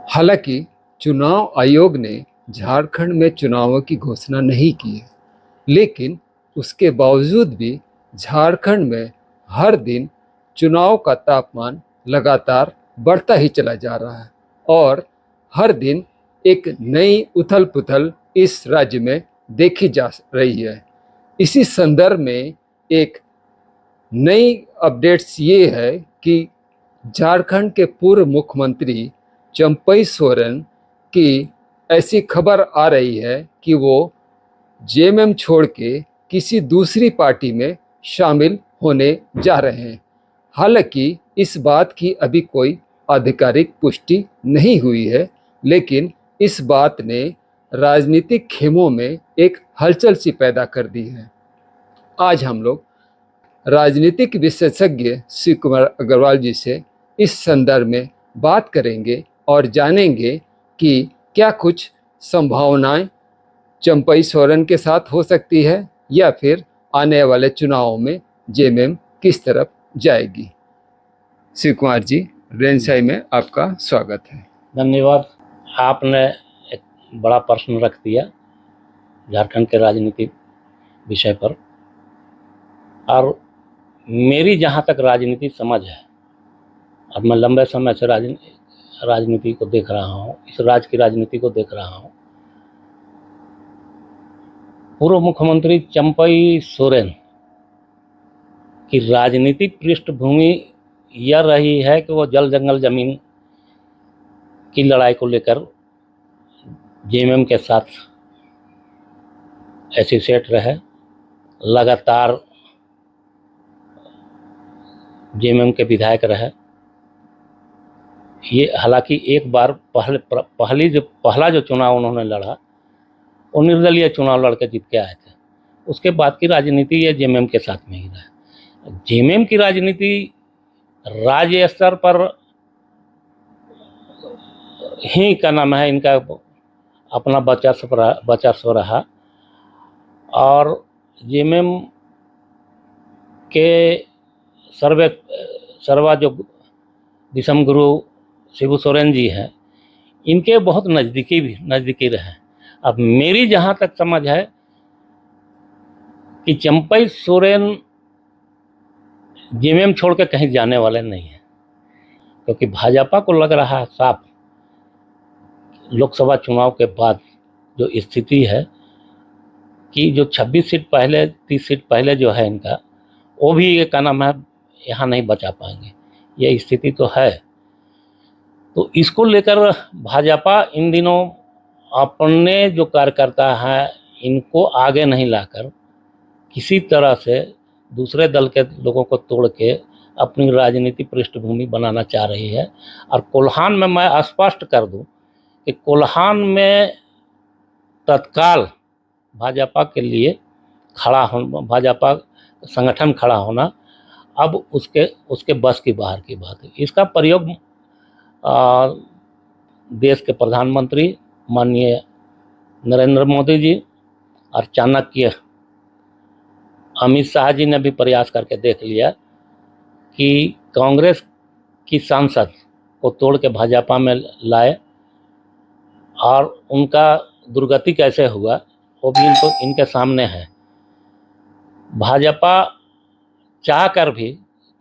हालांकि चुनाव आयोग ने झारखंड में चुनावों की घोषणा नहीं की है, लेकिन उसके बावजूद भी झारखंड में हर दिन चुनाव का तापमान लगातार बढ़ता ही चला जा रहा है और हर दिन एक नई उथल-पुथल इस राज्य में देखी जा रही है। इसी संदर्भ में एक नई अपडेट्स ये है कि झारखंड के पूर्व मुख्यमंत्री चंपई सोरेन की ऐसी खबर आ रही है कि वो जेएमएम छोड़ के किसी दूसरी पार्टी में शामिल होने जा रहे हैं। हालांकि इस बात की अभी कोई आधिकारिक पुष्टि नहीं हुई है, लेकिन इस बात ने राजनीतिक खेमों में एक हलचल सी पैदा कर दी है। आज हम लोग राजनीतिक विशेषज्ञ शिव कुमार अग्रवाल जी से इस संदर्भ में बात करेंगे और जानेंगे कि क्या कुछ संभावनाएं चंपई सोरेन के साथ हो सकती है या फिर आने वाले चुनावों में जेएमएम किस तरफ जाएगी। शिव कुमार जी, रेंसाई में आपका स्वागत है। धन्यवाद। आपने एक बड़ा प्रश्न रख दिया झारखंड के राजनीतिक विषय पर, और मेरी जहाँ तक राजनीति समझ है, अब मैं लंबे समय से राजनीति को देख रहा हूँ, इस राज्य की राजनीति को देख रहा हूँ। पूर्व मुख्यमंत्री चंपई सोरेन की राजनीतिक पृष्ठभूमि यह रही है कि वो जल जंगल जमीन की लड़ाई को लेकर जेएमएम के साथ एसोसिएट रहे, लगातार जेएमएम के विधायक रहे। ये हालांकि एक बार पहला जो चुनाव उन्होंने लड़ा वो निर्दलीय चुनाव लड़के जीत के आए थे। उसके बाद की राजनीति ये जेएमएम के साथ में ही रहा। जेएमएम की राजनीति राज्य स्तर पर ही का नाम है, इनका अपना वर्चस्व रहा, और जेएमएम के सर्वा जो विषम गुरु शिबू सोरेन जी हैं, इनके बहुत नज़दीकी रहे। अब मेरी जहाँ तक समझ है कि चंपई सोरेन जेएमएम छोड़ के कहीं जाने वाले नहीं हैं, क्योंकि भाजपा को लग रहा है साफ लोकसभा चुनाव के बाद जो स्थिति है कि जो 26 सीट पहले 30 सीट पहले जो है इनका, वो भी ये का नाम है यहाँ नहीं बचा पाएंगे, ये स्थिति तो है। तो इसको लेकर भाजपा इन दिनों अपने जो कार्यकर्ता हैं इनको आगे नहीं लाकर किसी तरह से दूसरे दल के लोगों को तोड़ के अपनी राजनीति पृष्ठभूमि बनाना चाह रही है। और कोल्हान में मैं स्पष्ट कर दूं कि कोल्हान में तत्काल भाजपा के लिए भाजपा संगठन खड़ा होना अब उसके बस की बाहर की बात है। इसका प्रयोग देश के प्रधानमंत्री माननीय नरेंद्र मोदी जी और चाणक्य अमित शाह जी ने भी प्रयास करके देख लिया कि कांग्रेस की सांसद को तोड़ के भाजपा में लाए, और उनका दुर्गति कैसे हुआ वो भी इनके सामने है। भाजपा चाह कर भी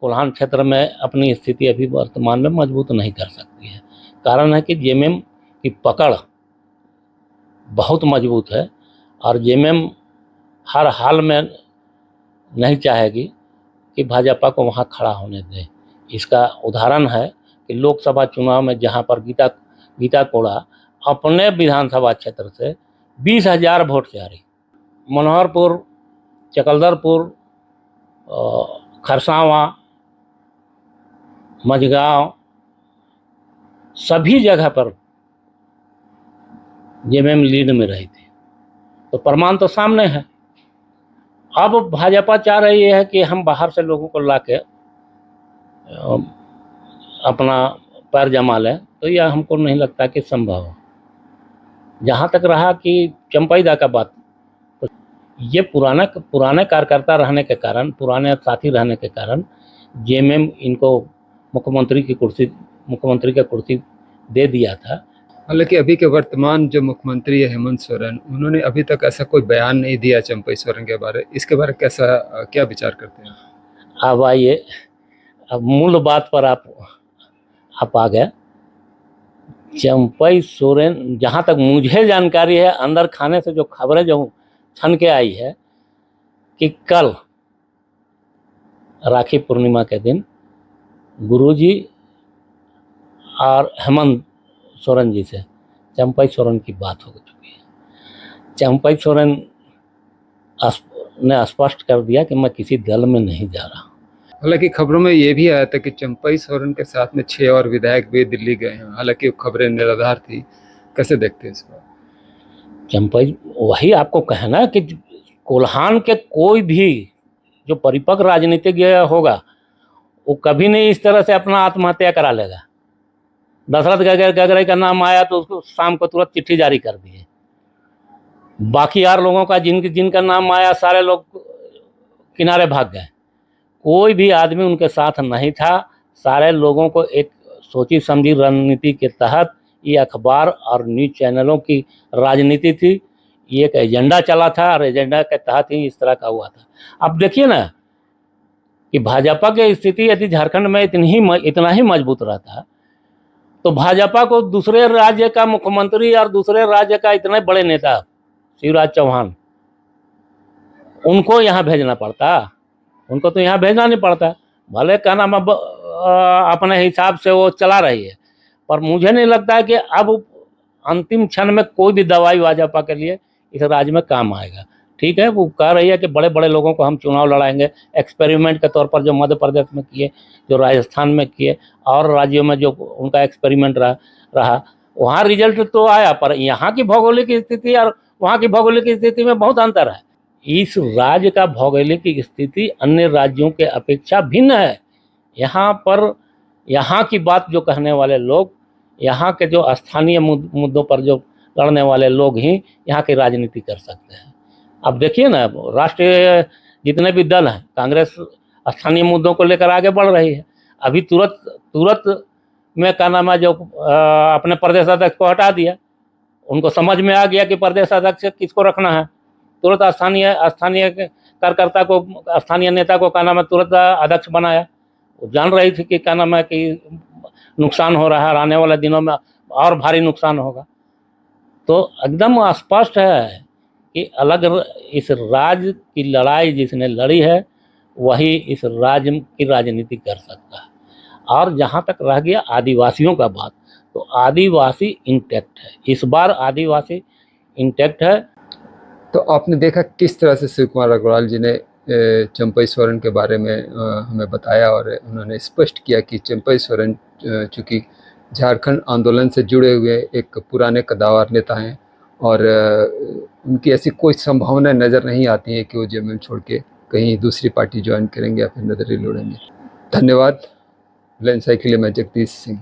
कोल्हान क्षेत्र में अपनी स्थिति अभी वर्तमान में मजबूत नहीं कर सकती है। कारण है कि जेएमएम की पकड़ बहुत मजबूत है और जेएमएम हर हाल में नहीं चाहेगी कि भाजपा को वहां खड़ा होने दे। इसका उदाहरण है कि लोकसभा चुनाव में जहां पर गीता कोड़ा अपने विधानसभा क्षेत्र से 20,000 वोट से हारी, मनोहरपुर, चकलदरपुर, खरसावां, मझगांव, सभी जगह पर जेएमएम लीड में रही थी। तो प्रमाण तो सामने है। अब भाजपा चाह रही है कि हम बाहर से लोगों को लाके अपना पैर जमा लें, तो यह हमको नहीं लगता कि संभव हो। जहाँ तक रहा कि चंपईदा का बात, तो ये पुराने कार्यकर्ता रहने के कारण, पुराने साथी रहने के कारण जेएमएम इनको मुख्यमंत्री की कुर्सी दे दिया था, हालांकि अभी के वर्तमान जो मुख्यमंत्री है हेमंत सोरेन, उन्होंने अभी तक ऐसा कोई बयान नहीं दिया चंपई सोरेन के बारे, इसके बारे में कैसा क्या विचार करते हैं? अब आइए, अब मूल बात पर आप आ गए। चंपई सोरेन, जहाँ तक मुझे जानकारी है, अंदर खाने से जो खबरें जो छन के आई है कि कल राखी पूर्णिमा के दिन गुरुजी और हेमंत सोरेन जी से चंपई सोरेन की बात हो चुकी है। चंपई सोरेन ने स्पष्ट कर दिया कि मैं किसी दल में नहीं जा रहा। हालांकि खबरों में ये भी आया था कि चंपई सोरेन के साथ में 6 और विधायक भी दिल्ली गए हैं, हालांकि खबरें निराधार थी। कैसे देखते हैं इस बार? चंपई, वही आपको कहना कि कोल्हान के कोई भी जो परिपक्व राजनीतिज्ञ होगा वो कभी नहीं इस तरह से अपना आत्महत्या करा लेगा। दशरथ गगरे का नाम आया तो उसको शाम को तुरंत चिट्ठी जारी कर दिए। बाकी यार लोगों का जिनका नाम आया सारे लोग किनारे भाग गए। कोई भी आदमी उनके साथ नहीं था। सारे लोगों को एक सोची समझी रणनीति के तहत ये अखबार और न्यूज चैनलों की राजनीति थी। ये एक एजेंडा चला था और एजेंडा के तहत ही इस तरह का हुआ था। अब देखिए ना कि भाजपा की स्थिति यदि झारखंड में इतना ही मजबूत रहता तो भाजपा को दूसरे राज्य का मुख्यमंत्री और दूसरे राज्य का इतने बड़े नेता शिवराज चौहान, उनको यहाँ भेजना पड़ता। उनको तो यहाँ भेजना नहीं पड़ता। भले का नाम अब अपने हिसाब से वो चला रही है, पर मुझे नहीं लगता कि अब अंतिम क्षण में कोई भी दवाई भाजपा के लिए इस राज्य में काम आएगा। ठीक है, वो कह रही है कि बड़े बड़े लोगों को हम चुनाव लड़ाएंगे, एक्सपेरिमेंट के तौर पर जो मध्य प्रदेश में किए, जो राजस्थान में किए और राज्यों में जो उनका एक्सपेरिमेंट रहा वहाँ रिजल्ट तो आया, पर यहाँ की भौगोलिक स्थिति और वहाँ की भौगोलिक स्थिति में बहुत अंतर है। इस राज्य का भौगोलिक स्थिति अन्य राज्यों के अपेक्षा भिन्न है। यहाँ पर यहाँ की बात जो कहने वाले लोग, यहाँ के जो स्थानीय मुद्दों पर जो लड़ने वाले लोग ही यहाँ की राजनीति कर सकते हैं। अब देखिए ना, राष्ट्रीय जितने भी दल हैं, कांग्रेस स्थानीय मुद्दों को लेकर आगे बढ़ रही है। अभी तुरंत में क्या नाम है जो अपने प्रदेश अध्यक्ष को हटा दिया। उनको समझ में आ गया कि प्रदेश अध्यक्ष किसको रखना है। तुरंत स्थानीय कार्यकर्ता को, स्थानीय नेता को क्या नाम है तुरंत अध्यक्ष बनाया। वो जान रही थी कि क्या नाम है कि नुकसान हो रहा है और आने वाले दिनों में और भारी नुकसान होगा। तो एकदम स्पष्ट है कि अलग इस राज्य की लड़ाई जिसने लड़ी है वही इस राज्य की राजनीति कर सकता है। और जहाँ तक रह गया आदिवासियों का बात, तो आदिवासी इंटैक्ट है। इस बार आदिवासी इंटैक्ट है। तो आपने देखा किस तरह से शिव कुमार अग्रवाल जी ने चंपई सोरेन के बारे में हमें बताया और उन्होंने स्पष्ट किया कि चंपई सोरेन चूँकि झारखंड आंदोलन से जुड़े हुए एक पुराने कद्दावर नेता हैं और उनकी ऐसी कोई संभावना नज़र नहीं आती है कि वो जमीन छोड़ के कहीं दूसरी पार्टी ज्वाइन करेंगे या फिर नजरिए लोड़ेंगे। धन्यवाद। लंच के लिए मैं जगदीश सिंह।